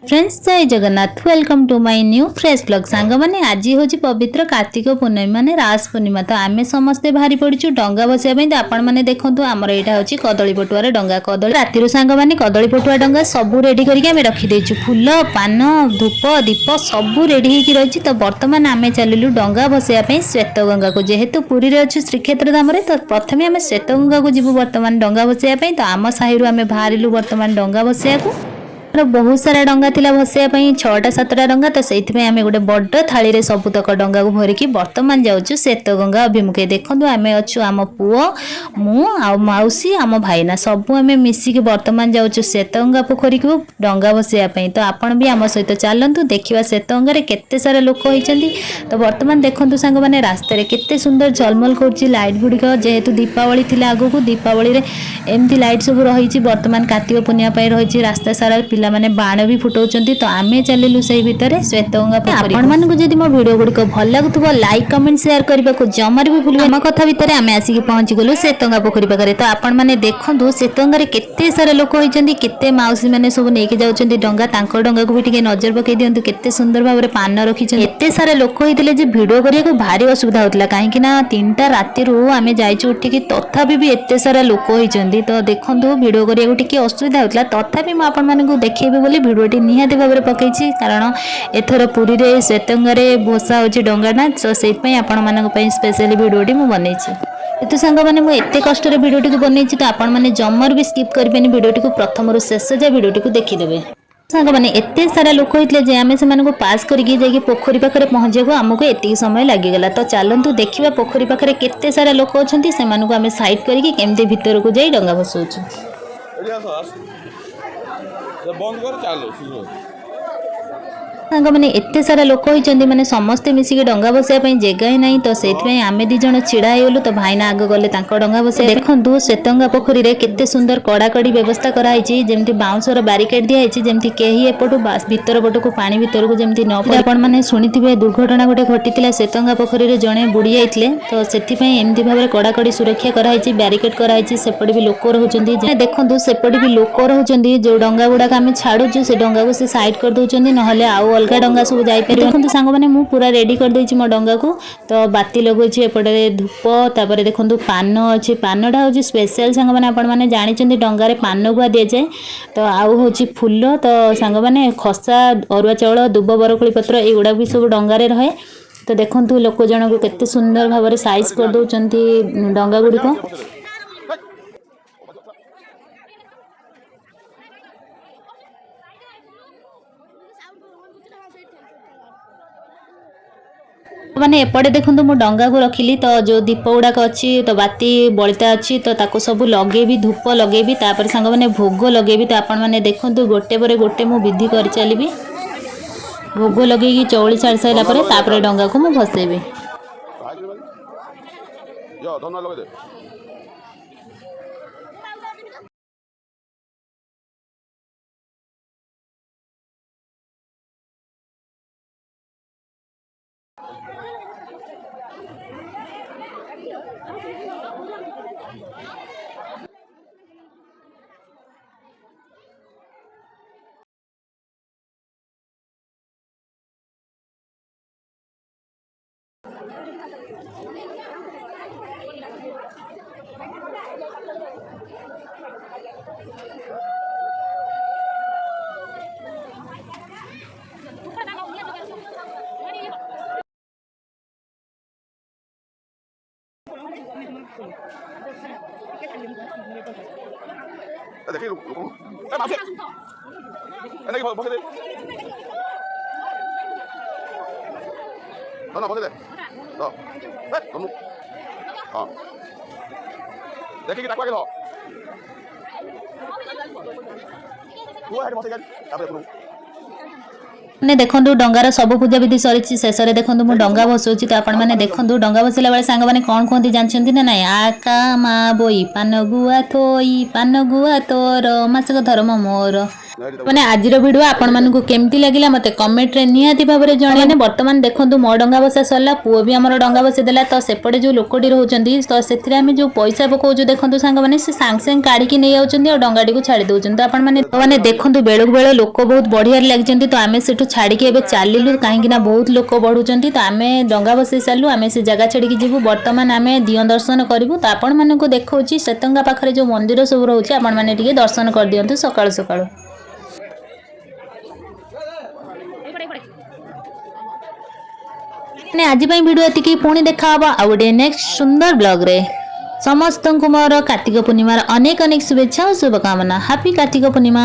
Friends Jai Jagannath welcome to my new fresh blog song मैंने आज हूँ पवित्र कार्तिक पूर्णिमा माने रास पूर्णिमा तो आम समस्ते बाहरी पड़ू डंगा बसाई तो आपण मैंने देखूँ आमर यहाँ हूँ कदली पटुआर डंगा कदली राति सांग मैंने कदली पटुआ डंगा सब रेडी करके रखीदेचु फूल पान धूप दीप सब रेडी होगी रही तो बर्तमान आम चलू डंगा बसैया श्वेत गंगा को जेहेतु पुरी में अच्छे श्रीक्षेत्र धाम तो प्रथम आम श्वेत गंगा को जीव बर्तमान डंगा बसैया तो आम साहिर आम बाहर बर्तमान डंगा बसैया बहुत सारा डंगा थिला भसैया छटा सातटा डंगा तो से आम गोटे बड़ थाली रे सबुतक डंगा को भरिकी बर्तमान जाऊँ श्वेत गंगा अभिमुखे देखूँ आम अच्छु आम पुओ मु आ मौसी आम भाईना सबू आम मिसिक बर्तमान जाऊँ श्वेत गंगा पोखरी को डंगा बसैया तो आपण भी आम सहित चलतु देखा श्वेत गंगार केते सारा लोक होती तो बर्तमान देखूँ सांग मैंने रास्तार केते सुंदर झलमल कर लाइट गुड़िक जेहेतु दीपावली थी आगू दीपावली एमती लाइट सब रही बर्तमान कार्तिक पूर्णिमा रही रास्ता सारा मैंने बाण भी फुटाऊँ तो आम चलू से भितर श्वेत गंगा आपण मानक जदि मो वीडियो गुड़िक भल लगुव लाइक कमेंट शेयर करने को जमार भी भूल आम कथा भितर आम आसिक पहुँची गलु श्वेत गंगा पोखरी पाखे तो आपण मैंने देखूँ श्वेत गंगार केते सारा लोक होती केते माउसी मैंने सब नहीं जाऊँ डंगा डंगा को भी टे नजर पकई दिंतु केते सुंदर भाव में पान रखी एते सारा लोक होते भिड करने भारी असुविधा होता कहीं 3टा राति आम जाइए उठिकी तथापि भी एते सारा लोक होती तो देखूँ भिड करने टी असुविधा होता तथापि मुझे देखी बोली भिडियोटी निहाती भाव में पकई कारण एथर पुरी रे श्वेतगंगार भोसा होची डंगा ना तो से आपण मानी स्पेशली भिडियोटी मुझे बनई तो सांग मैंने मुझे कष्ट भिडियोटी को बनई तो आपण मैंने जमर भी स्किप करेंगे भिडियोटी को प्रथम शेष जाए भिडियोटी को देखीदे सांग मैंने एत सारा लोक होते आम से पास करके पोखरी पाखे पहुँचा आमको एति समय लगिगला तो चलतु देखा पोखरी पाखे केते सारा लोक अच्छा से आम साइड करके भितर को जाई डंगा भसौचु सांग मैंने एत सारा लोक होती मैंने समस्ते मिसिक डंगा बसैया जगह ही ना तो से आम दी जन छिड़ा होगलु तो भाईना आग गले डंगा बसै देखूँ श्वेतगंगा पोखरी में केते सुंदर कड़ाकड़ी व्यवस्था कराई जमी बाउंसर बारिकेड दिखाई जमी कहीं एपटू भीतर पट को पानी भीतर को जमी न पड़े आपण मैंने शुणी दुर्घटना गोटे घटी श्वेतगंगा पोखरी में जड़े बुड़ी जाते तो से एमती भाव में कड़ाकड़ी सुरक्षा कराई ब्यारिकेड कराई सेपटे भी लोक रोचे देखूँ सेपटे भी लोक रोचे जो डंगा गुड़ाक आम छाड़ू से डंगा को साइड कर दौरान ना आउ अलग डंगा सब जापर देखो सांग मैंने मु पूरा रेडी कर देछि मो डंगा को तो बाती लगोछि एपटे धूप तापर देखो पान अच्छी पानटा हूँ स्पेशल सांग मैंने आपण मैंने जानी डंगार पान गुआ दि जाए तो आउ हूँ फुल तो सांग मैंने खसा अरुआ चाउल दुब बरकोली पत्र एगुड़ा भी सब डंगार रहे तो देखो लोक जन को केते सुंदर भाव में साइज कर दौरान डंगा गुड़िक मैंने एपटे देखूँ मु डंगा को रखिली तो जो दीप गुड़ाक अच्छी तो बाती बलिता अच्छी तो ताको सब लगेबी धूप लगेबी तापर सांग मैंने भोग लगेबी तो आपण मैंने देखूँ गोटे पर गोटे मु विधि कर चलिबी भोग लगे चौली छाड़ सारा डंगा को मु भसेबी देखिए रुको ए माफी ए नहीं बसे दे ना बसे दे तो ए तुम हां देखिए कि टाकवा के लो वो है बसे गया तापर तुम ने देखूँ डंगार सब पूजा विधि सरी शेष में देखूँ मुझे डंगा भसौची तो आपण मैंने देखूँ डंगा भसला बेले सांग मैंने कौन कहते जानते ना ना आका मा बोई पान गुआ थोई पान गुआ तोर मासक धर्म मोर ମାନେ ଆଜିର ଭିଡ଼ିଓ ଆପଣମାନଙ୍କୁ କେମିତି ଲାଗିଲା ମୋତେ କମେଣ୍ଟରେ ନିହାତି ଭାବରେ ଜଣାଇବେ। ବର୍ତ୍ତମାନ ଦେଖନ୍ତୁ ମୋ ଡଙ୍ଗା ଭସା ସରିଲା, ପୁଅ ବି ଆମର ଡଙ୍ଗା ଭସେଇ ଦେଲା। ତ ସେପଟେ ଯେଉଁ ଲୋକଟି ରହୁଛନ୍ତି ତ ସେଥିରେ ଆମେ ଯେଉଁ ପଇସା ପକାଉଛୁ ଦେଖନ୍ତୁ ସାଙ୍ଗମାନେ, ସେ ସାଙ୍ଗେ ସାଙ୍ଗେ କାଢ଼ିକି ନେଇ ଯାଉଛନ୍ତି ଆଉ ଡଙ୍ଗାଟିକୁ ଛାଡ଼ି ଦେଉଛନ୍ତି। ତ ଆପଣମାନେ ଦେଖନ୍ତୁ ବେଳକୁ ବେଳ ଲୋକ ବହୁତ ବଢ଼ିଆରେ ଲାଗିଛନ୍ତି। ତ ଆମେ ସେଠୁ ଛାଡ଼ିକି ଏବେ ଚାଲିଲୁ, କାହିଁକିନା ବହୁତ ଲୋକ ବଢ଼ୁଛନ୍ତି। ତ ଆମେ ଡଙ୍ଗା ଭସେଇ ସାରିଲୁ, ଆମେ ସେ ଜାଗା ଛାଡ଼ିକି ଯିବୁ। ବର୍ତ୍ତମାନ ଆମେ ଦିଅଁ ଦର୍ଶନ କରିବୁ। ତ ଆପଣମାନଙ୍କୁ ଦେଖାଉଛି ଶ୍ଵେତଙ୍ଗା ପାଖରେ ଯେଉଁ ମନ୍ଦିର ସବୁ ରହୁଛି, ଆପଣମାନେ ଟିକେ ଦର୍ଶନ କରିଦିଅନ୍ତୁ ସକାଳୁ ସକାଳୁ। ଆଜି ପାଇଁ ଭିଡ଼ିଓ ଏତିକି, ପୁଣି ଦେଖାହବ ଆଉ ଗୋଟେ ନେକ୍ସଟ ସୁନ୍ଦର ବ୍ଲଗରେ। ସମସ୍ତଙ୍କୁ ମୋର କାର୍ତ୍ତିକ ପୂର୍ଣ୍ଣିମାର ଅନେକ ଅନେକ ଶୁଭେଚ୍ଛା ଓ ଶୁଭକାମନା। ହାପି କାର୍ତ୍ତିକ ପୂର୍ଣ୍ଣିମା।